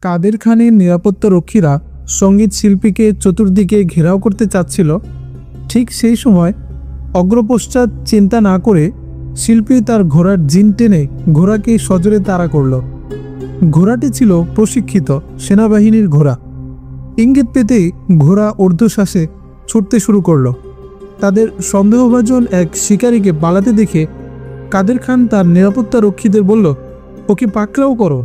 কাদের খানের নিরাপত্তা রক্ষীরা সঙ্গীত শিল্পীকে চতুর্দিকে ঘেরাও করতে চাচ্ছিল। ঠিক সেই সময় অগ্রপশ্চাৎ চিন্তা না করে শিল্পী তার ঘোড়ার জিন টেনে ঘোড়াকে সজোরে তাড়া করল। ঘোড়াটি ছিল প্রশিক্ষিত সেনাবাহিনীর ঘোড়া। ইঙ্গিত পেতেই ঘোড়া ঊর্ধ্বশ্বাসে ছুটতে শুরু করল। তাদের সন্দেহভাজন এক শিকারীকে পালাতে দেখে কাদের খান তার নিরাপত্তা রক্ষীদের বলল, ওকে পাকড়াও করো।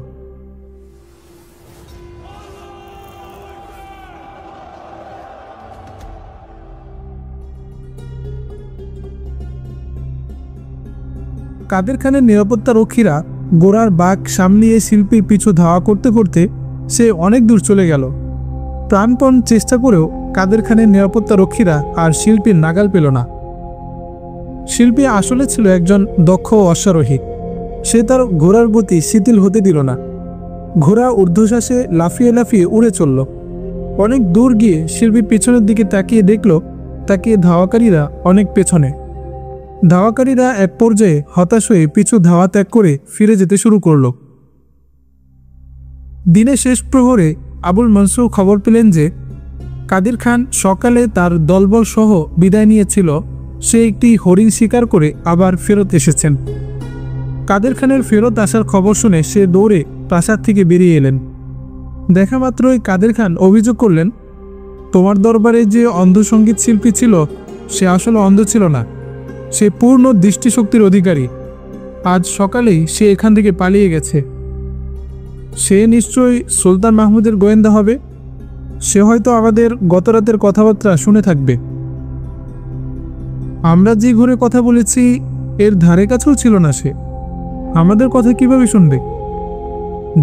কাদের খানের নিরাপত্তা রক্ষীরা ঘোড়ার বাঘ সামলিয়ে শিল্পীর পিছু ধাওয়া করতে করতে সে অনেক দূর চলে গেল। প্রাণপণ চেষ্টা করেও কাদের খানের নিরাপত্তা রক্ষীরা আর শিল্পীর নাগাল পেল না। শিল্পী আসলে ছিল একজন দক্ষ অশ্বারোহী। সে তার ঘোড়ার গতি শিথিল হতে দিল না। ঘোড়া ঊর্ধ্বশ্বাসে লাফিয়ে লাফিয়ে উড়ে চলল। অনেক দূর গিয়ে শিল্পী পিছনের দিকে তাকিয়ে দেখল তাকে ধাওয়াকারীরা অনেক পেছনে। ধাওয়াকারীরা এক পর্যায়ে হতাশ হয়ে পিছু ধাওয়া ত্যাগ করে ফিরে যেতে শুরু করল। দিনের শেষ প্রহরে আবুল মনসুর খবর পেলেন যে কাদের খান সকালে তার দলবল সহ বিদায় নিয়েছিল। সে একটি হরিণ শিকার করে আবার ফেরত এসেছেন। কাদের খানের ফেরত আসার খবর শুনে সে দৌড়ে প্রাসাদ থেকে বেরিয়ে এলেন। দেখা মাত্রই কাদের খান অভিযোগ করলেন, তোমার দরবারে যে অন্ধ সঙ্গীত শিল্পী ছিল সে আসলে অন্ধ ছিল না, সে পূর্ণ দৃষ্টিশক্তির অধিকারী। আজ সকালেই সে এখান থেকে পালিয়ে গেছে। সে নিশ্চয়ই সুলতান মাহমুদের গোয়েন্দা হবে। সে হয়তো আমাদের গতরাতের কথাবার্তা শুনে থাকবে। আমরা যে ঘরে কথা বলেছি এর ধারে কাছেও ছিল না সে। আমাদের কথা কিভাবে শুনবে?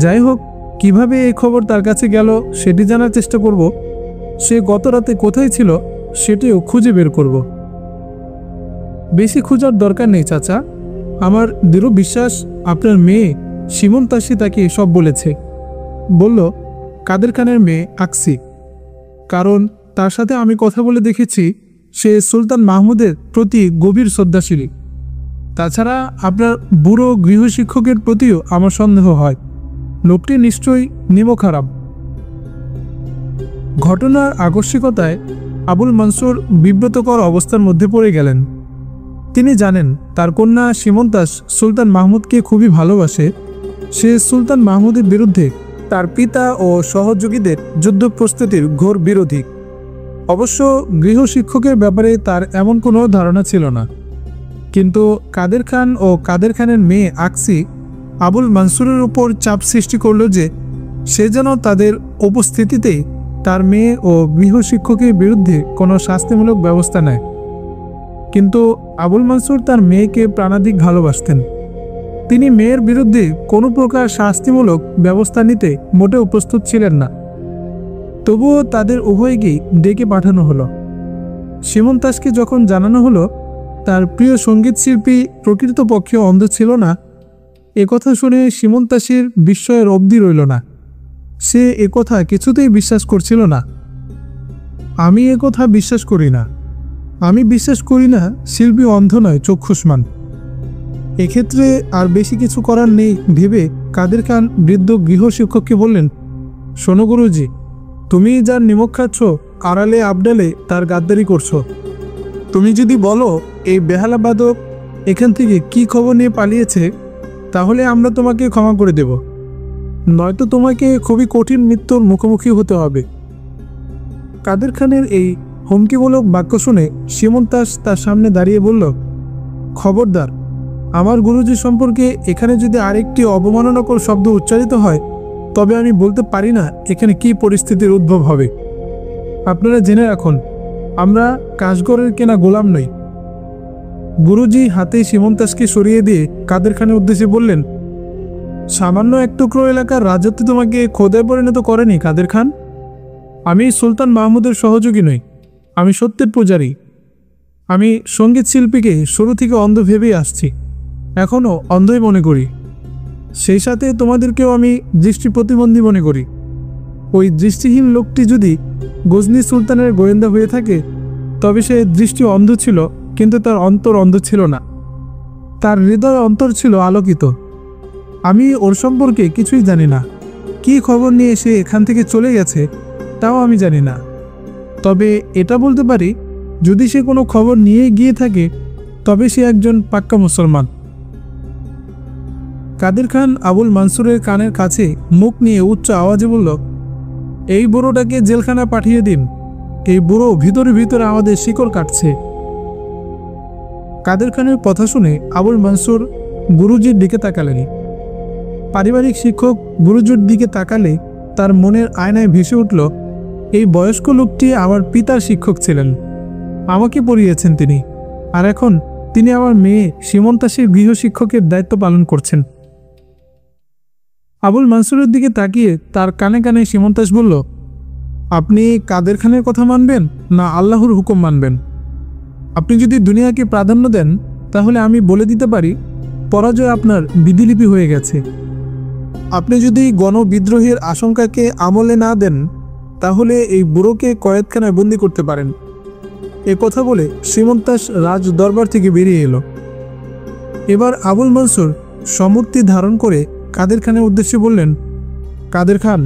যাই হোক, কিভাবে এই খবর তার কাছে গেল সেটি জানার চেষ্টা করব। সে গতরাতে কোথায় ছিল সেটিও খুঁজে বের করব। বেশি খোঁজার দরকার নেই চাচা। আমার দৃঢ় বিশ্বাস আপনার মেয়ে সীমন্তাসী তাকে সব বলেছে, বলল কাদের খানের মেয়ে আকসি। কারণ তার সাথে আমি কথা বলে দেখেছি সে সুলতান মাহমুদের প্রতি গভীর শ্রদ্ধাশীল। তাছাড়া আপনার বুড়ো গৃহশিক্ষকের প্রতিও আমার সন্দেহ হয়। লোকটি নিশ্চয়ই নিমখারাম। ঘটনার আকস্মিকতায় আবুল মনসুর বিব্রতকর অবস্থার মধ্যে পড়ে গেলেন। তিনি জানেন তার কন্যা সীমন্তাস সুলতান মাহমুদকে খুবই ভালোবাসে। সে সুলতান মাহমুদের বিরুদ্ধে তার পিতা ও সহযোগীদের যুদ্ধ প্রস্তুতির ঘোর বিরোধী। অবশ্য গৃহশিক্ষকের ব্যাপারে তার এমন কোনো ধারণা ছিল না। কিন্তু কাদের খান ও কাদের খানের মেয়ে আকসি আবুল মনসুরের উপর চাপ সৃষ্টি করল যে সে যেন তাদের উপস্থিতিতে তার মেয়ে ও গৃহশিক্ষকের বিরুদ্ধে কোনো শাস্তিমূলক ব্যবস্থা নেয়। কিন্তু আবুল মনসুর তার মেয়েকে প্রাণাধিক ভালোবাসতেন। তিনি মেয়ের বিরুদ্ধে কোনো প্রকার শাস্তিমূলক ব্যবস্থা নিতে মোটেও প্রস্তুত ছিলেন না। তবুও তাদের উভয়কেই ডেকে পাঠানো হলো। সীমন্তাসকে যখন জানানো হলো তার প্রিয় সঙ্গীত শিল্পী প্রকৃতপক্ষে অন্ধ ছিল না, একথা শুনে সীমন্তাসের বিস্ময়ের অবধি রইল না। সে একথা কিছুতেই বিশ্বাস করছিল না। আমি একথা বিশ্বাস করি না। আমি বিশ্বাস করি না শিল্পী অন্ধ নয়, চক্ষুষ্মান। এক্ষেত্রে আর বেশি কিছু করার নেই ভেবে কাদের খান বৃদ্ধ গৃহশিক্ষককে বললেন, শোনো গুরুজি, তুমি যার নিমক খাচ্ছ আড়ালে আবডালে তার গাদ্দারি করছো। তুমি যদি বলো এই বেহালা বাদক এখান থেকে কি খবর নিয়ে পালিয়েছে তাহলে আমরা তোমাকে ক্ষমা করে দেব, নয়তো তোমাকে খুবই কঠিন মৃত্যুর মুখোমুখি হতে হবে। কাদের খানের এই হুমকিমূলক বাক্য শুনে সীমন্তাস তার সামনে দাঁড়িয়ে বলল, খবরদার, আমার গুরুজি সম্পর্কে এখানে যদি আরেকটি অবমাননাকর শব্দ উচ্চারিত হয় তবে আমি বলতে পারি না এখানে কি পরিস্থিতির উদ্ভব হবে। আপনারা জেনে রাখুন, আমরা কাশগড়ের কেনা গোলাম নই। গুরুজি হাতে সীমন্তাসকে সরিয়ে দিয়ে কাদের খানের উদ্দেশ্যে বললেন, সামান্য এক টুকরো এলাকার রাজত্ব তোমাকে খোদায় পরিণত করেনি কাদের খান। আমি সুলতান মাহমুদের সহযোগী নই, আমি সত্যের পূজারী। আমি সঙ্গীত শিল্পীকে শুরু থেকে অন্ধ ভেবেই আসছি, এখনও অন্ধই মনে করি। সেই সাথে তোমাদেরকেও আমি দৃষ্টি প্রতিবন্ধী মনে করি। ওই দৃষ্টিহীন লোকটি যদি গজনী সুলতানের গোয়েন্দা হয়ে থাকে তবে সে দৃষ্টি অন্ধ ছিল, কিন্তু তার অন্তর অন্ধ ছিল না। তার হৃদয় অন্তর ছিল আলোকিত। আমি ওর সম্পর্কে কিছুই জানি না। কী খবর নিয়ে সে এখান থেকে চলে গেছে তাও আমি জানি না। তবে এটা বলতে পারি, যদি সে কোনো খবর নিয়ে গিয়ে থাকে তবে সে একজন পাক্কা মুসলমান। কাদের খান আবুল মানসুরের কানের কাছে মুখ নিয়ে উচ্চ আওয়াজে বলল, এই বুড়োটাকে জেলখানা পাঠিয়ে দিন। এই বুড়ো ভিতরে ভিতরে আমাদের শিকড় কাটছে। কাদের খানের কথা শুনে আবুল মানসুর গুরুজির দিকে তাকালেন। পারিবারিক শিক্ষক গুরুজির দিকে তাকালে তার মনের আয়নায় ভেসে উঠল, এই বয়স্ক লোকটি আমার পিতার শিক্ষক ছিলেন, আমাকে পড়িয়েছেন তিনি, আর এখন তিনি আমার মেয়ে সীমন্তাসের গৃহশিক্ষকের দায়িত্ব পালন করছেন। আবুল মানসুরের দিকে তাকিয়ে তার কানে কানে সীমন্তাস বলল, আপনি কাদের খানের কথা মানবেন না আল্লাহর হুকুম মানবেন? আপনি যদি দুনিয়াকে প্রাধান্য দেন তাহলে আমি বলে দিতে পারি পরাজয় আপনার বিধিলিপি হয়ে গেছে। আপনি যদি গণবিদ্রোহের আশঙ্কাকে আমলে না দেন তাহলে এই বুড়োকে কয়েদখানায় বন্দি করতে পারেন। এ কথা বলে সীমন্তাস রাজ দরবার থেকে বেরিয়ে এলো। এবার আবুল মানসুর সমূর্তি ধারণ করে কাদের খানের উদ্দেশ্যে বললেন, কাদের খান,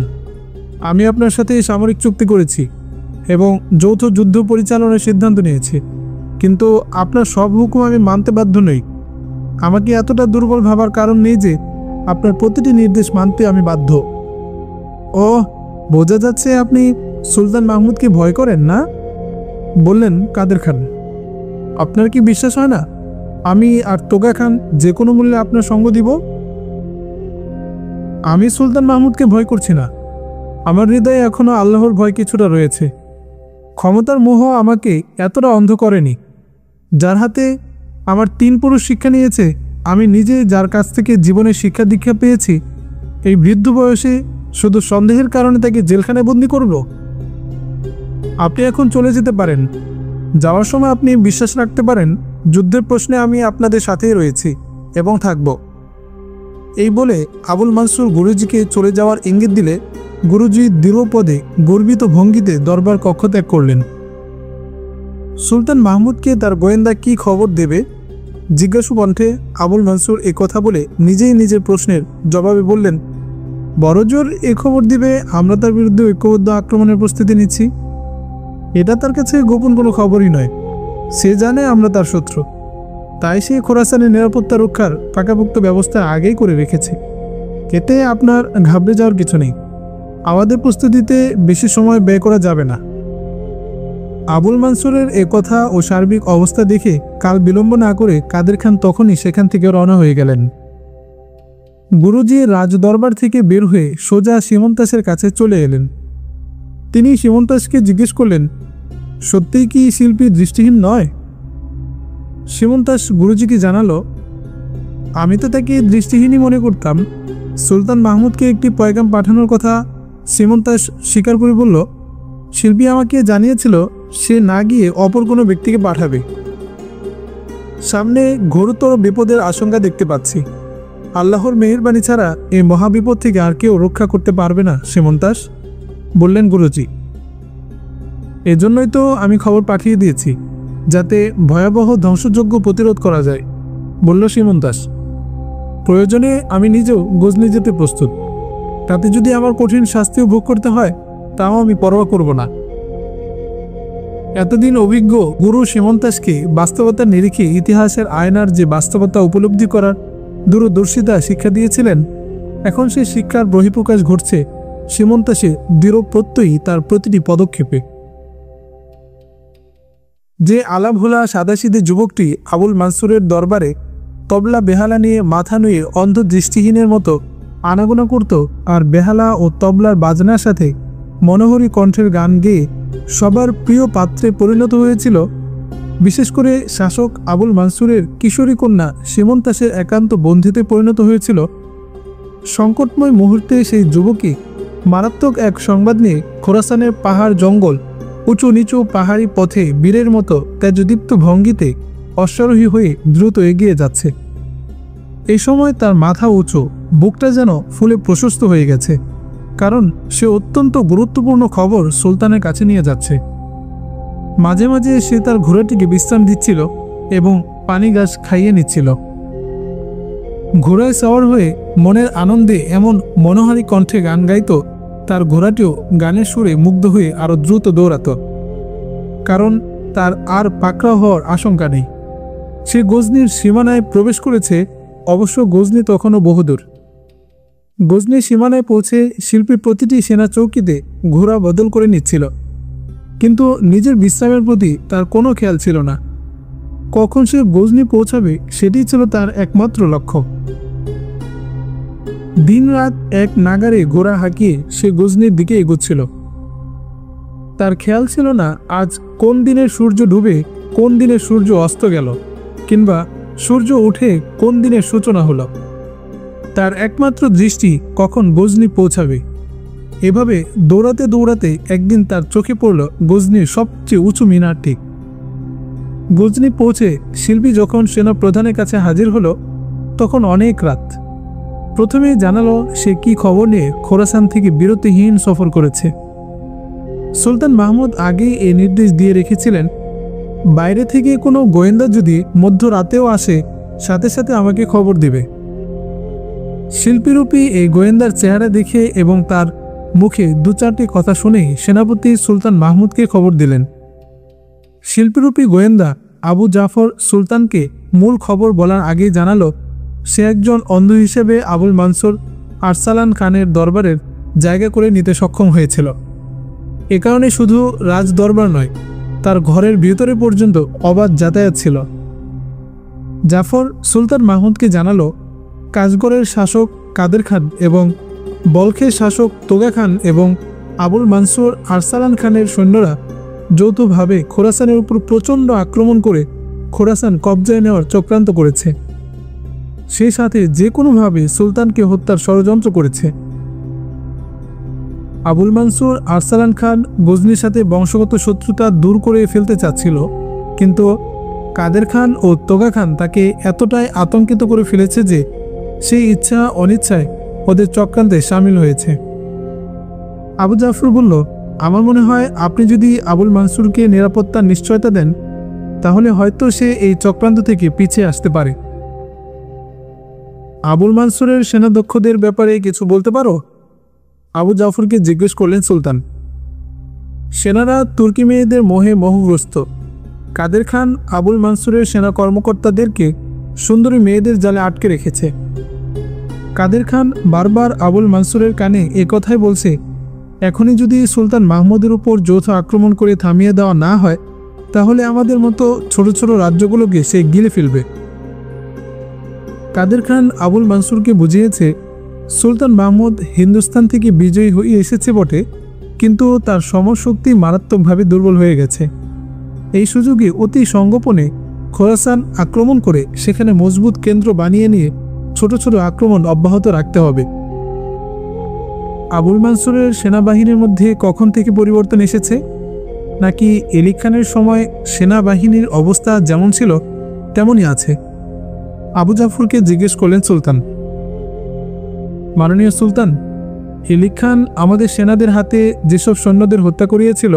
আমি আপনার সাথে সামরিক চুক্তি করেছি এবং যৌথ যুদ্ধ পরিচালনার সিদ্ধান্ত নিয়েছি, কিন্তু আপনার সব হুকুম আমি মানতে বাধ্য নই। আমাকে এতটা দুর্বল ভাবার কারণ নেই যে আপনার প্রতিটি নির্দেশ মানতে আমি বাধ্য। ও, বোঝা যাচ্ছে আপনি সুলতান মাহমুদকে ভয় করেন না, বললেন কাদের খান। আপনার কি বিশ্বাস হয় না আমি আর তোগা খান যে কোনো মূল্যে আপনার সঙ্গ দিব? আমি সুলতান মাহমুদকে ভয় করছি না, আমার হৃদয়ে এখনো আল্লাহর ভয় কিছুটা রয়েছে। ক্ষমতার মোহ আমাকে এতটা অন্ধ করেনি। যার হাতে আমার 3 পুরুষ শিক্ষা নিয়েছে, আমি নিজে যার কাছ থেকে জীবনের শিক্ষা দীক্ষা পেয়েছি, এই বৃদ্ধ বয়সে শুধু সন্দেহের কারণে তাকে জেলখানায় বন্দি করব? আপনি এখন চলে যেতে পারেন। যাওয়ার সময় আপনি বিশ্বাস রাখতে পারেন যুদ্ধের প্রশ্নে আমি আপনাদের সাথেই রয়েছি এবং থাকব। এই বলে আবুল মানসুর গুরুজিকে চলে যাওয়ার ইঙ্গিত দিলে গুরুজি দৃঢ়পদে গর্বিত ভঙ্গিতে দরবার কক্ষ ত্যাগ করলেন। সুলতান মাহমুদকে তার গোয়েন্দা কি খবর দেবে জিজ্ঞাসু কণ্ঠে আবুল মানসুর এ কথা বলে নিজেই নিজের প্রশ্নের জবাবে বললেন, বড়জোর এ খবর দিবে আমরা তার বিরুদ্ধে ঐক্যবদ্ধ আক্রমণের প্রস্তুতি নিচ্ছি। এটা তার কাছে গোপন কোনো খবরই নয়। সে জানে আমরা তার শত্রু, তাই সে খোরাসানের নিরাপত্তা রক্ষার পাকাপোক্ত ব্যবস্থা আগেই করে রেখেছে। এতে আপনার ঘাবড়ে যাওয়ার কিছু নেই। আমাদের প্রস্তুতিতে বেশি সময় ব্যয় করা যাবে না। আবুল মানসুরের এ কথা ও সার্বিক অবস্থা দেখে কাল বিলম্ব না করে কাদের খান তখনই সেখান থেকে রওনা হয়ে গেলেন। গুরুজি রাজদরবার থেকে বের হয়ে সোজা সীমন্তাসের কাছে চলে এলেন। তিনি সীমন্তাসকে জিজ্ঞেস করলেন, সত্যিই কি শিল্পী দৃষ্টিহীন নয়? সীমন্তাস গুরুজিকে জানালো, আমি তো তাকে দৃষ্টিহীনই মনে করতাম। সুলতান মাহমুদকে একটি পয়গাম পাঠানোর কথা সীমন্তাস স্বীকার করে বলল, শিল্পী আমাকে জানিয়েছিল সে না গিয়ে অপর কোনো ব্যক্তিকে পাঠাবে। সামনে ঘোরতর বিপদের আশঙ্কা দেখতে পাচ্ছি। আল্লাহর মেহেরবানি ছাড়া এই মহাবিপদ থেকে আর কেউ রক্ষা করতে পারবে না সীমন্তাস, বললেন গুরুজি। এজন্যই তো আমি খবর পাঠিয়ে দিয়েছি, যাতে ভয়াবহ ধ্বংসযজ্ঞ প্রতিরোধ করা যায়, বলল সীমন্তাস। প্রয়োজনে আমি নিজেও গজনি যেতে প্রস্তুত। তাতে যদি আমার কঠিন শাস্তিও ভোগ করতে হয় তাও আমি পরোয়া করব না। এতদিন অভিজ্ঞ গুরু সীমন্তাসকে বাস্তবতার নিরিখে ইতিহাসের আয়নার যে বাস্তবতা উপলব্ধি করার দূরদর্শিতা শিক্ষা দিয়েছিলেন, এখন সেই শিক্ষার বহিঃপ্রকাশ ঘটছে সীমন্তাসে দৃঢ় প্রত্যয়ী তার প্রতিটি পদক্ষেপে। যে আলাভোলা সাদাসিধে যুবকটি আবুল মানসুরের দরবারে তবলা বেহালা নিয়ে মাথা নুয়ে অন্ধ দৃষ্টিহীনের মতো আনাগোনা করত, আর বেহালা ও তবলার বাজনার সাথে মনোহরী কণ্ঠের গান গেয়ে সবার প্রিয় পাত্রে পরিণত হয়েছিল, বিশেষ করে শাসক আবুল মানসুরের কিশোরী কন্যা সীমন্তাসের একান্ত বন্ধিতে পরিণত হয়েছিল, সংকটময় মুহূর্তে সেই যুবকই মারাত্মক এক সংবাদ নিয়ে খোরাসানের পাহাড় জঙ্গল, উঁচু নিচু পাহাড়ি পথে বীরের মতো তেজদীপ্ত ভঙ্গিতে অশ্বারোহী হয়ে দ্রুত এগিয়ে যাচ্ছে। এই সময় তার মাথা উঁচু, বুকটা যেন ফুলে প্রশস্ত হয়ে গেছে, কারণ সে অত্যন্ত গুরুত্বপূর্ণ খবর সুলতানের কাছে নিয়ে যাচ্ছে। মাঝে মাঝে সে তার ঘোড়াটিকে বিশ্রাম দিচ্ছিল এবং পানি ঘাস খাইয়ে নিচ্ছিল। ঘোড়ায় সাওয়ার হয়ে মনের আনন্দে এমন মনোহারী কণ্ঠে গান গাইত, তার ঘোড়াটিও গানের সুরে মুগ্ধ হয়ে আরও দ্রুত দৌড়াত, কারণ তার আর পাকড়াও হওয়ার আশঙ্কা নেই। সে গজনির সীমানায় প্রবেশ করেছে, অবশ্য গজনি তখনও বহুদূর। গজনির সীমানায় পৌঁছে শিল্পী প্রতিটি সেনা চৌকিতে ঘোড়া বদল করে নিচ্ছিল, কিন্তু নিজের বিশ্রামের প্রতি তার কোনো খেয়াল ছিল না। কখন সে গজনি পৌঁছাবে সেটিই ছিল তার একমাত্র লক্ষ্য। দিনরাত এক নাগারে ঘোড়া হাঁকিয়ে সে গজনির দিকে এগোচ্ছিল। তার খেয়াল ছিল না আজ কোন দিনের সূর্য ডুবে কোন দিনের সূর্য অস্ত গেল, কিংবা সূর্য উঠে কোন দিনের সূচনা হলো। তার একমাত্র দৃষ্টি কখন গজনি পৌঁছাবে। এভাবে দৌড়াতে দৌড়াতে একদিন তার চোখে পড়ল গজনির সবচেয়ে উঁচু মিনারটি। গজনি পৌঁছে শিল্পী যখন সেনা প্রধানের কাছে হাজির হলো, তখন অনেক রাত। প্রথমেই জানালো সে কি খবর নিয়ে খোরাসান থেকে বিরতিহীন সফর করেছে। সুলতান মাহমুদ আগেই এই নির্দেশ দিয়ে রেখেছিলেন, বাইরে থেকে কোনো গোয়েন্দা যদি মধ্যরাতেও আসে, সাথে সাথে আমাকে খবর দিবে। শিল্পীরূপী এই গোয়েন্দার চেহারা দেখে এবং তার মুখে দু চারটি কথা শুনেই সেনাপতি সুলতান মাহমুদকে খবর দিলেন। শিল্পীরূপী গোয়েন্দা আবু জাফর সুলতানকে মূল খবর বলার আগেই জানালো সে একজন অন্ধ হিসেবে আবুল মানসুর আরসালান খানের দরবারের জায়গা করে নিতে সক্ষম হয়েছিল। এ কারণে শুধু রাজ দরবার নয়, তার ঘরের ভিতরে পর্যন্ত অবাধ যাতায়াত ছিল। জাফর সুলতান মাহমুদকে জানালো কাশগড়ের শাসক কাদের খান এবং বলখের শাসক তোগা খান এবং আবুল মানসুর আরসালান খানের সৈন্যরা যৌথভাবে খোরাসানের উপর প্রচণ্ড আক্রমণ করে খোরাসান কবজায় নেওয়ার চক্রান্ত করেছে। সেই সাথে যে কোনোভাবে সুলতানকে হত্যার ষড়যন্ত্র করেছে। আবুল মানসুর আরসালান খান গজনির সাথে বংশগত শত্রুতা দূর করে ফেলতে চাচ্ছিল, কিন্তু কাদের খান ও তোগা খান তাকে এতটাই আতঙ্কিত করে ফেলেছে যে সেই ইচ্ছা অনিচ্ছায় ওদের চক্রান্তে সামিল হয়েছে। আবু জাফর বলল, আমার মনে হয় আপনি যদি আবুল মানসুরকে নিরাপত্তার নিশ্চয়তা দেন, তাহলে হয়তো সে এই চক্রান্ত থেকে পিছিয়ে আসতে পারে। আবুল মানসুরের সেনাধ্যক্ষদের ব্যাপারে কিছু বলতে পারো? আবু জাফরকে জিজ্ঞেস করলেন সুলতান। সেনারা তুর্কি মেয়েদের মোহে মোহগ্রস্ত। কাদের খান আবুল মানসুরের সেনা কর্মকর্তাদেরকে সুন্দরী মেয়েদের জালে আটকে রেখেছে। কাদের খান বারবার আবুল মানসুরের কানে এ কথাই বলছে, এখনই যদি সুলতান মাহমুদের উপর যৌথ আক্রমণ করে থামিয়ে দেওয়া না হয়, তাহলে আমাদের মতো ছোট ছোট রাজ্যগুলোকে সে গিলে ফেলবে। কাদের খান আবুল মানসুরকে বুঝিয়েছে সুলতান মাহমুদ হিন্দুস্তান থেকে বিজয়ী হয়ে এসেছে বটে, কিন্তু তার সমরশক্তি মারাত্মকভাবে দুর্বল হয়ে গেছে। এই সুযোগে অতি সংগোপনে খোরাসান আক্রমণ করে সেখানে মজবুত কেন্দ্র বানিয়ে নিয়ে ছোট ছোট আক্রমণ অব্যাহত রাখতে হবে। আবুল মানসুরের সেনাবাহিনীর মধ্যে কখন থেকে পরিবর্তন এসেছে? নাকি এলিক খানের সময় সেনাবাহিনীর অবস্থা যেমন ছিল তেমনই আছে? আবু জাফরকে জিজ্ঞেস করলেন সুলতান। মাননীয় সুলতান, এলিক খান আমাদের সেনাদের হাতে যেসব সৈন্যদের হত্যা করিয়েছিল,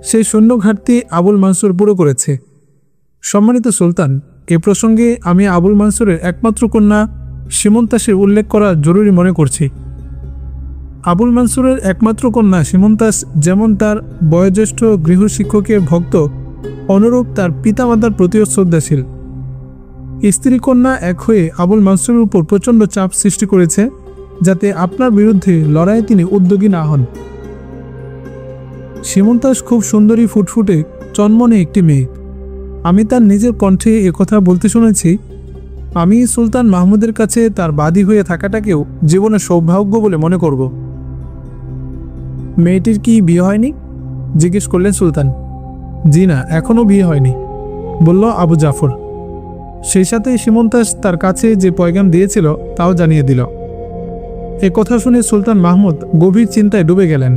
সেই সৈন্য ঘাটতি আবুল মানসুর পুরো করেছে। সম্মানিত সুলতান, এ প্রসঙ্গে আমি আবুল মানসুরের একমাত্র কন্যা সীমন্তাসের উল্লেখ করা জরুরি মনে করছি। আবুল মানসুরের একমাত্র কন্যা সীমন্তাস যেমন তার বয়োজ্যেষ্ঠ গৃহশিক্ষকের ভক্ত, অনুরূপ তার পিতামাতার প্রতিও শ্রদ্ধাশীল। স্ত্রী কন্যা এক হয়ে আবুল মানসুরের উপর প্রচণ্ড চাপ সৃষ্টি করেছে, যাতে আপনার বিরুদ্ধে লড়াইয়ে তিনি উদ্যোগী না হন। সীমন্তাস খুব সুন্দরী, ফুটফুটে, চনমনে একটি মেয়ে। আমি তার নিজের কণ্ঠে একথা বলতে শুনেছি। আমি সুলতান মাহমুদের কাছে তার বাদী হয়ে থাকাটাকেও জীবনের সৌভাগ্য বলে মনে করব। মেয়েটির কি বিয়ে হয়নি? জিজ্ঞেস করলেন সুলতান। জি না, এখনও বিয়ে হয়নি, বলল আবু জাফর। সেই সাথে সীমন্তাস তার কাছে যে পয়গাম দিয়েছিল তাও জানিয়ে দিল। এ কথা শুনে সুলতান মাহমুদ গভীর চিন্তায় ডুবে গেলেন।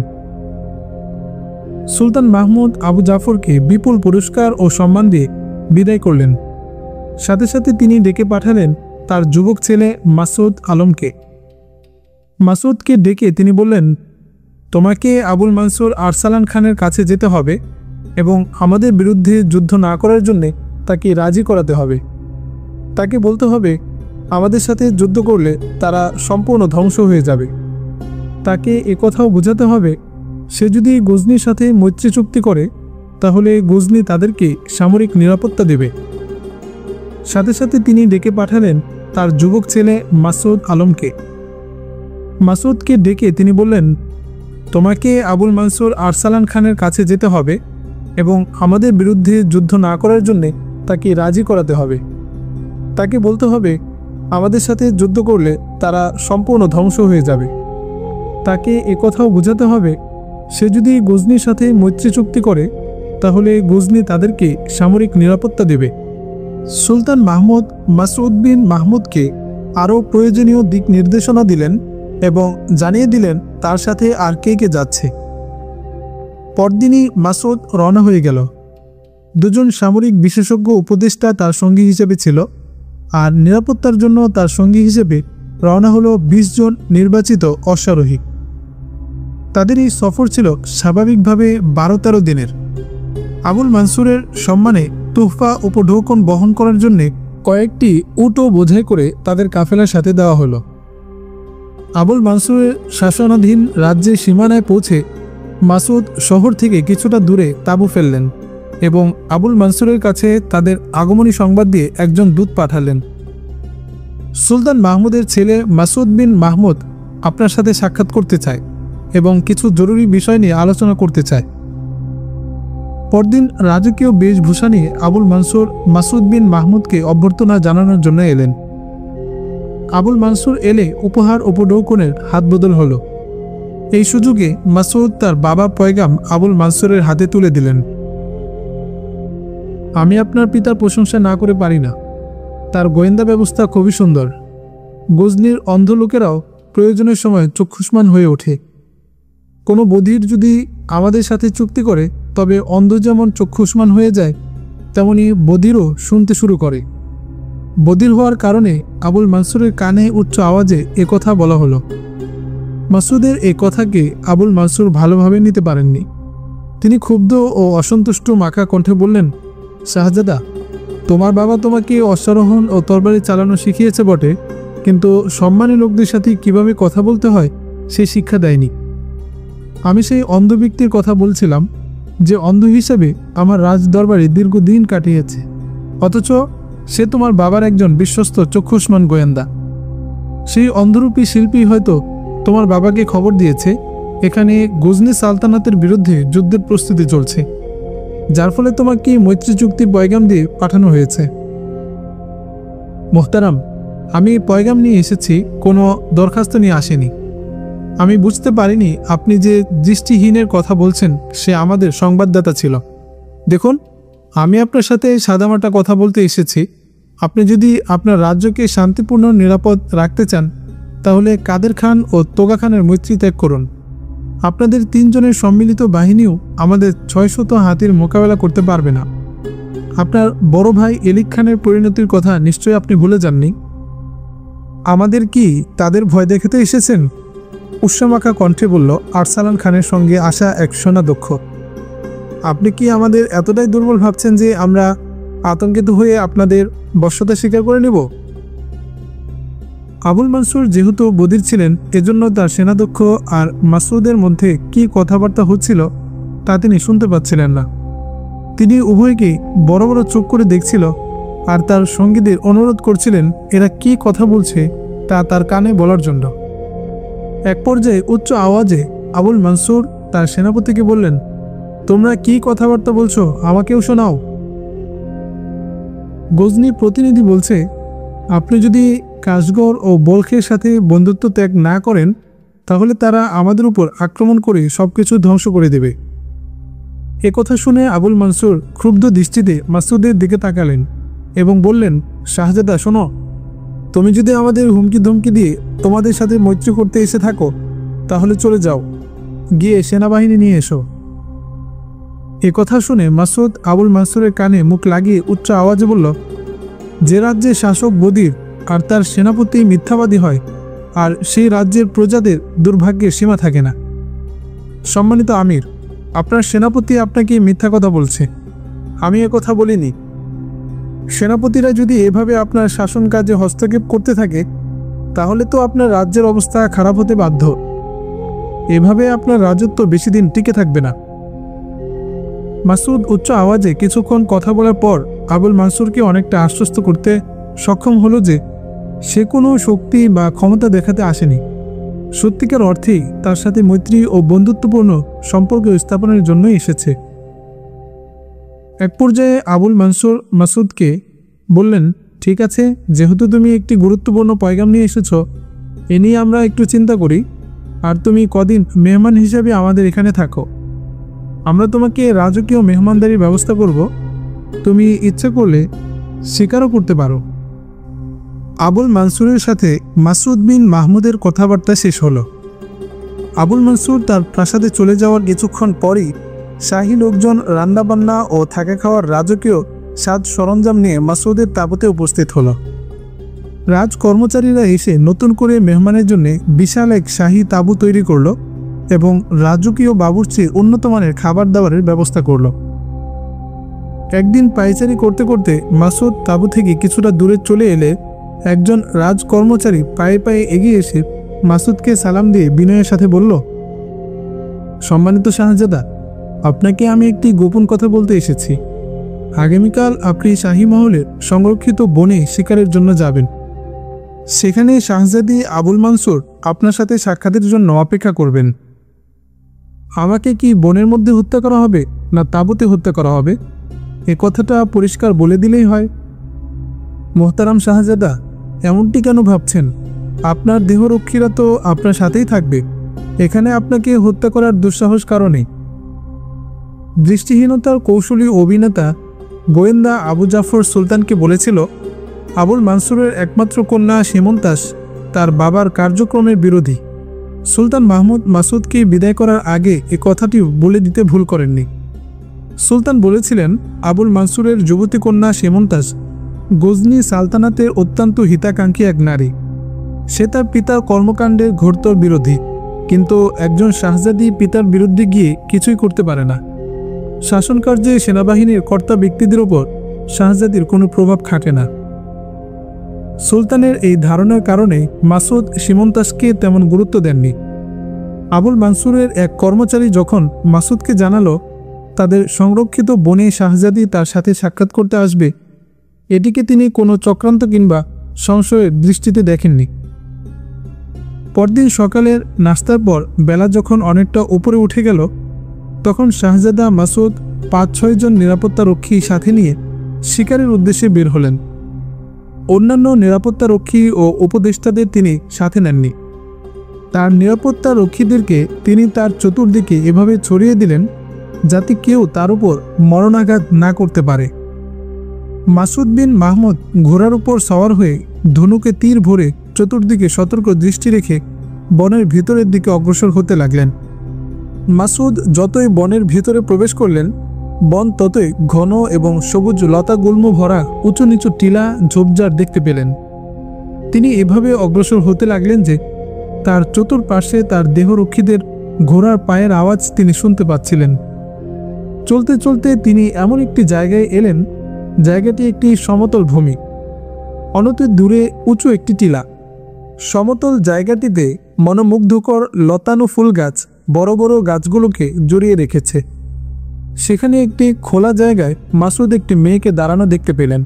সুলতান মাহমুদ আবু জাফরকে বিপুল পুরস্কার ও সম্মান দিয়ে বিদায় করলেন। সাথে সাথে তিনি ডেকে পাঠালেন তার যুবক ছেলে মাসুদ আলমকে। মাসুদকে ডেকে তিনি বললেন, তোমাকে আবুল মানসুর আরসালান খানের কাছে যেতে হবে এবং আমাদের বিরুদ্ধে যুদ্ধ না করার জন্যে তাকে রাজি করাতে হবে। তাকে বলতে হবে আমাদের সাথে যুদ্ধ করলে তারা সম্পূর্ণ ধ্বংস হয়ে যাবে। তাকে একথাও বোঝাতে হবে, সে যদি গজনির সাথে মৈত্রী চুক্তি করে তাহলে গজনি তাদেরকে সামরিক নিরাপত্তা দেবে। সাথে সাথে তিনি ডেকে পাঠালেন তার যুবক ছেলে মাসুদ আলমকে। মাসুদকে ডেকে তিনি বললেন, তোমাকে আবুল মানসুর আরসালান খানের কাছে যেতে হবে এবং আমাদের বিরুদ্ধে যুদ্ধ না করার জন্যে তাকে রাজি করাতে হবে। তাকে বলতে হবে আমাদের সাথে যুদ্ধ করলে তারা সম্পূর্ণ ধ্বংস হয়ে যাবে। তাকে একথাও বোঝাতে হবে, সে যদি গজনির সাথে মৈত্রী চুক্তি করে তাহলে গজনি তাদেরকে সামরিক নিরাপত্তা দেবে। সুলতান মাহমুদ মাসউদ বিন মাহমুদকে আরও প্রয়োজনীয় দিক নির্দেশনা দিলেন এবং জানিয়ে দিলেন তার সাথে আর কে কে যাচ্ছে। পরদিনই মাসউদ রওনা হয়ে গেল। দুজন সামরিক বিশেষজ্ঞ উপদেষ্টা তার সঙ্গী হিসেবে ছিল, আর নিরাপত্তার জন্য তার সঙ্গী হিসেবে রওনা হলো ২০ জন নির্বাচিত অশ্বারোহী। তাদের এই সফর ছিল স্বাভাবিকভাবে ১২-১৩ দিনের। আবুল মানসুরের সম্মানে তোহফা উপঢৌকন বহন করার জন্যে কয়েকটি উটও বোঝাই করে তাদের কাফেলার সাথে দেওয়া হলো। আবুল মানসুরের শাসনাধীন রাজ্যের সীমানায় পৌঁছে মাসুদ শহর থেকে কিছুটা দূরে তাঁবু ফেললেন এবং আবুল মানসুরের কাছে তাদের আগমনী সংবাদ দিয়ে একজন দূত পাঠালেন। সুলতান মাহমুদের ছেলে মাসুদ বিন মাহমুদ আপনার সাথে সাক্ষাৎ করতে চায় এবং কিছু জরুরি বিষয় নিয়ে আলোচনা করতে চায়। পরদিন রাজকীয় বেশভূষা নিয়ে আবুল মানসুর মাসুদ বিন মাহমুদকে অভ্যর্থনা জানানোর জন্য এলেন। আবুল মানসুর এলে উপহার উপঢৌকনের হাত বদল হলো। এই সুযোগে মাসুদ তার বাবা পয়গাম আবুল মানসুরের হাতে তুলে দিলেন। আমি আপনার পিতার প্রশংসা না করে পারি না। তার গোয়েন্দা ব্যবস্থা খুবই সুন্দর। গজনির অন্ধ লোকেরাও প্রয়োজনের সময় চক্ষুষ্মান হয়ে ওঠে। কোনো বধির যদি আমাদের সাথে চুক্তি করে তবে অন্ধ যেমন চক্ষুষ্মান হয়ে যায় তেমনি বধিরও শুনতে শুরু করে। বধির হওয়ার কারণে আবুল মানসুরের কানে উচ্চ আওয়াজে একথা বলা হলো। মাসুদের এ কথাকে আবুল মানসুর ভালোভাবে নিতে পারেননি। তিনি ক্ষুব্ধ ও অসন্তুষ্ট মাখা কণ্ঠে বললেন, শাহজাদা, তোমার বাবা তোমাকে অশ্বারোহণ ও তরবারি চালানো শিখিয়েছে বটে, কিন্তু সম্মানী লোকদের সাথে কিভাবে কথা বলতে হয় সে শিক্ষা দেয়নি। আমি সেই অন্ধ ব্যক্তির কথা বলছিলাম যে অন্ধ হিসেবে আমার রাজ দরবারে দীর্ঘদিন কাটিয়েছে, অথচ সে তোমার বাবার একজন বিশ্বস্ত চক্ষুষ্মান গোয়েন্দা। সেই অন্ধরূপী শিল্পী হয়তো তোমার বাবাকে খবর দিয়েছে এখানে গজনি সালতানাতের বিরুদ্ধে যুদ্ধের প্রস্তুতি চলছে, যার ফলে তোমাকে মৈত্রী চুক্তি পয়গাম দিয়ে পাঠানো হয়েছে। মোহতারাম, আমি পয়গাম নিয়ে এসেছি, কোনো দরখাস্ত নিয়ে আসেনি। আমি বুঝতে পারিনি আপনি যে দৃষ্টিহীনের কথা বলছেন সে আমাদের সংবাদদাতা ছিল। দেখুন, আমি আপনার সাথে সাদামাটা কথা বলতে এসেছি। আপনি যদি আপনার রাজ্যকে শান্তিপূর্ণ নিরাপদ রাখতে চান তাহলে কাদের খান ও তোগা খানের মৈত্রী ত্যাগ করুন। আপনাদের ৩ জনের সম্মিলিত বাহিনীও আমাদের ৬০০ হাতির মোকাবেলা করতে পারবে না। আপনার বড় ভাই এলিক খানের পরিণতির কথা নিশ্চয়ই আপনি ভুলে যাননি। আমাদের কি তাদের ভয় দেখাতে এসেছেন? উৎসামাখা কণ্ঠে বলল আরসালান খানের সঙ্গে আসা এক সেনাধ্যক্ষ। আপনি কি আমাদের এতটাই দুর্বল ভাবছেন যে আমরা আতঙ্কিত হয়ে আপনাদের বশ্যতা স্বীকার করে নেব? আবুল মানসুর যেহেতু বধির ছিলেন, এজন্য তার সেনাধ্যক্ষ আর মাসুদের মধ্যে কি কথাবার্তা হচ্ছিল তা তিনি শুনতে পাচ্ছিলেন না। তিনি উভয়কেই বড় বড় চোখ করে দেখছিল আর তার সঙ্গীদের অনুরোধ করছিলেন এরা কি কথা বলছে তা তার কানে বলার জন্য। এক পর্যায়ে উচ্চ আওয়াজে আবুল মানসুর তার সেনাপতিকে বললেন, তোমরা কি কথাবার্তা বলছো, আমাকেও শোনাও। গজনি প্রতিনিধি বলছে, আপনি যদি কাশগড় ও বলখের সাথে বন্ধুত্ব ত্যাগ না করেন তাহলে তারা আমাদের উপর আক্রমণ করে সবকিছু ধ্বংস করে দেবে। একথা শুনে আবুল মানসুর ক্ষুব্ধ দৃষ্টিতে মাসুদের দিকে তাকালেন এবং বললেন, শাহজাদা শোনো, তুমি যদি আমাদের হুমকি ধমকি দিয়ে তোমাদের সাথে মৈত্রী করতে এসে থাকো তাহলে চলে যাও, গিয়ে সেনাবাহিনী নিয়ে এসো। একথা শুনে মাসুদ আবুল মানসুরের কানে মুখ লাগিয়ে উচ্চ আওয়াজে বলল, যে রাজ্যের শাসক বধির আর তার সেনাপতি মিথ্যাবাদী হয় আর সেই রাজ্যের প্রজাদের দুর্ভাগ্যের সীমা থাকে না। সম্মানিত আমির, আপনার সেনাপতি আপনাকে মিথ্যা কথা বলছে, আমি একথা বলিনি। সেনাপতিরা যদি এভাবে আপনার শাসন কাজে হস্তক্ষেপ করতে থাকে তাহলে তো আপনার রাজ্যের অবস্থা খারাপ হতে বাধ্য। এভাবে আপনার রাজত্ব বেশি দিন টিকে থাকবে না। মাসুদ উচ্চ আওয়াজে কিছুক্ষণ কথা বলার পর আবুল মানসুরকে অনেকটা আশ্বস্ত করতে সক্ষম হলো যে সে কোনো শক্তি বা ক্ষমতা দেখাতে আসেনি, সত্যিকার অর্থেই তার সাথে মৈত্রী ও বন্ধুত্বপূর্ণ সম্পর্ক স্থাপনের জন্যই এসেছে। এক পর্যায়ে আবুল মানসুর মাসুদকে বললেন, ঠিক আছে, যেহেতু তুমি একটি গুরুত্বপূর্ণ পয়গাম নিয়ে এসেছ, এ নিয়ে আমরা একটু চিন্তা করি, আর তুমি কদিন মেহমান হিসাবে আমাদের এখানে থাকো। আমরা তোমাকে রাজকীয় মেহমানদারির ব্যবস্থা করব, তুমি ইচ্ছে করলে স্বীকারও করতে পারো। আবুল মানসুরের সাথে মাসুদ বিন মাহমুদের কথাবার্তা শেষ হলো। আবুল মানসুর তার প্রাসাদে চলে যাওয়ার কিছুক্ষণ পরই শাহী লোকজন রান্নাবান্না ও থাকা খাওয়ার রাজকীয় সাজ সরঞ্জাম নিয়ে মাসুদের তাঁবুতে উপস্থিত হলো। রাজ কর্মচারীরা এসে নতুন করে মেহমানের জন্য বিশাল এক শাহী তাঁবু তৈরি করল এবং রাজকীয় বাবুর্চির উন্নত মানের খাবার দাবারের ব্যবস্থা করল। একদিন পায়চারি করতে করতে মাসুদ তাঁবু থেকে কিছুটা দূরে চলে এলে একজন রাজ কর্মচারী পায়ে পায়ে এগিয়ে এসে মাসুদকে সালাম দিয়ে বিনয়ের সাথে বলল, সম্মানিত শাহজাদা, আপনাকে আমি একটি গোপন কথা বলতে এসেছি। আগামীকাল আপনি শাহী মহলের সংরক্ষিত বনে শিকারের জন্য যাবেন। সেখানে শাহজাদি আবুল মানসুর আপনার সাথে সাক্ষাতের জন্য অপেক্ষা করবেন। আমাকে কি বনের মধ্যে হত্যা করা হবে না তাঁবুতে হত্যা করা হবে, এ কথাটা পরিষ্কার বলে দিলেই হয়। মোহতারাম শাহজাদা, এমনটি কেন ভাবছেন? আপনার দেহরক্ষীরা তো আপনার সাথেই থাকবে, এখানে আপনাকে হত্যা করার দুঃসাহস কারণে। দৃষ্টিহীনতার কৌশলী অভিনেতা গোয়েন্দা আবু জাফর সুলতানকে বলেছিল, আবুল মানসুরের একমাত্র কন্যা সীমন্তাস তার বাবার কার্যক্রমের বিরোধী। সুলতান মাহমুদ মাসুদকে বিদায় করার আগে এ কথাটি বলে দিতে ভুল করেননি। সুলতান বলেছিলেন, আবুল মানসুরের যুবতী কন্যা সীমন্তাস গজনি সালতানাতের অত্যন্ত হিতাকাঙ্ক্ষী এক নারী। সে তার পিতার কর্মকাণ্ডের ঘোরতর বিরোধী, কিন্তু একজন শাহজাদি পিতার বিরুদ্ধে গিয়ে কিছুই করতে পারে না। শাসনকার্যে সেনাবাহিনীর কর্তা ব্যক্তিদের ওপর শাহজাদির কোনো প্রভাব খাটে না। সুলতানের এই ধারণার কারণে মাসুদ সীমন্তাসকে তেমন গুরুত্ব দেননি। আবুল মানসুরের এক কর্মচারী যখন মাসুদকে জানালো তাদের সংরক্ষিত বনে শাহজাদি তার সাথে সাক্ষাৎ করতে আসবে, এটিকে তিনি কোনো চক্রান্ত কিংবা সংশয়ের দৃষ্টিতে দেখেননি। পরদিন সকালের নাস্তার পর বেলা যখন অনেকটা উপরে উঠে গেল, তখন শাহজাদা মাসুদ ৫-৬ জন নিরাপত্তারক্ষী সাথে নিয়ে শিকারের উদ্দেশ্যে বের হলেন। অন্যান্য নিরাপত্তারক্ষী ও উপদেষ্টাদের তিনি সাথে নেননি। তার নিরাপত্তারক্ষীদেরকে তিনি তার চতুর্দিকে এভাবে ছড়িয়ে দিলেন যাতে কেউ তার উপর মরণাঘাত না করতে পারে। মাসুদ বিন মাহমুদ ঘোড়ার উপর সওয়ার হয়ে ধনুকে তীর ভরে চতুর্দিকে সতর্ক দৃষ্টি রেখে বনের ভিতরের দিকে অগ্রসর হতে লাগলেন। মাসুদ যতই বনের ভিতরে প্রবেশ করলেন, বন ততই ঘন এবং সবুজ লতা গুল্ম ভরা উঁচু নিচু টিলা ঝোপঝাড় দেখতে পেলেন। তিনি এভাবে অগ্রসর হতে লাগলেন যে তার চতুর্পাশে তার দেহরক্ষীদের ঘোড়ার পায়ের আওয়াজ তিনি শুনতে পাচ্ছিলেন। চলতে চলতে তিনি এমন একটি জায়গায় এলেন, জায়গাটি একটি সমতল ভূমি, অনতি দূরে উঁচু একটি টিলা। সমতল জায়গাটিতে মনোমুগ্ধকর লতানো ফুল গাছ বড় বড় গাছগুলোকে জড়িয়ে রেখেছে। সেখানে একটি খোলা জায়গায় মাসুদ একটি মেয়েকে দাঁড়ানো দেখতে পেলেন।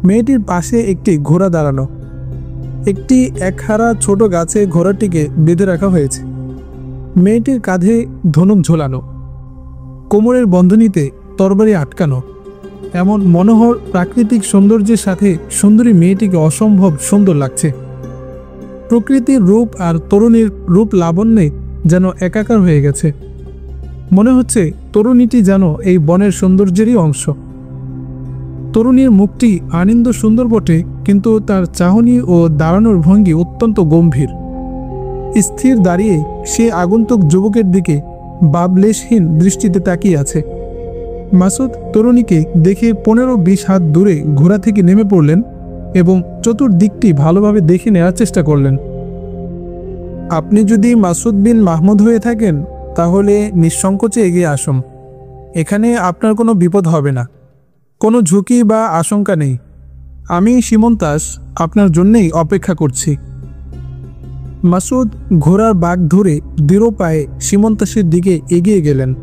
মেয়েটির পাশে একটি ঘোড়া দাঁড়ানো। একটি একহারা ছোট গাছে ঘোড়াটিকে বেঁধে রাখা হয়েছে। মেয়েটির কাঁধে ধনুক ঝোলানো, কোমরের বন্ধনীতে তরবারি আটকানো। এমন মনোহর প্রাকৃতিক সৌন্দর্যের সাথে সুন্দরী মেয়েটিকে অসম্ভব সুন্দর লাগছে। প্রকৃতির রূপ আর তরুণীর রূপ লাবণ্যে যেন একাকার হয়ে গেছে। মনে হচ্ছে তরুণীটি যেন এই বনের সৌন্দর্যেরই অংশ। তরুণীর মুখটি আনন্দ সুন্দর বটে, কিন্তু তার চাহনি ও দাঁড়ানোর ভঙ্গি অত্যন্ত গম্ভীর। স্থির দাঁড়িয়ে সে আগন্তুক যুবকের দিকে বাবলেশহীন দৃষ্টিতে তাকিয়ে আছে। মাসুদ তরুণীকে দেখে 15-20 হাত দূরে ঘোড়া থেকে নেমে পড়লেন এবং চতুর্দিকটি ভালোভাবে দেখে নেওয়ার চেষ্টা করলেন। আপনি যদি মাসুদ বিন মাহমুদ হয়ে থাকেন তাহলে নিঃসংকোচে এগিয়ে আসুন, এখানে আপনার কোনো বিপদ হবে না। কোনো ঝুঁকি বা আশঙ্কা নেই। আমি সীমন্তাস আপনার জন্যেই অপেক্ষা করছি। মাসুদ ঘোড়ার বাঁক ধরে দৃঢ় পায়ে সীমন্তাসের দিকে এগিয়ে গেলেন।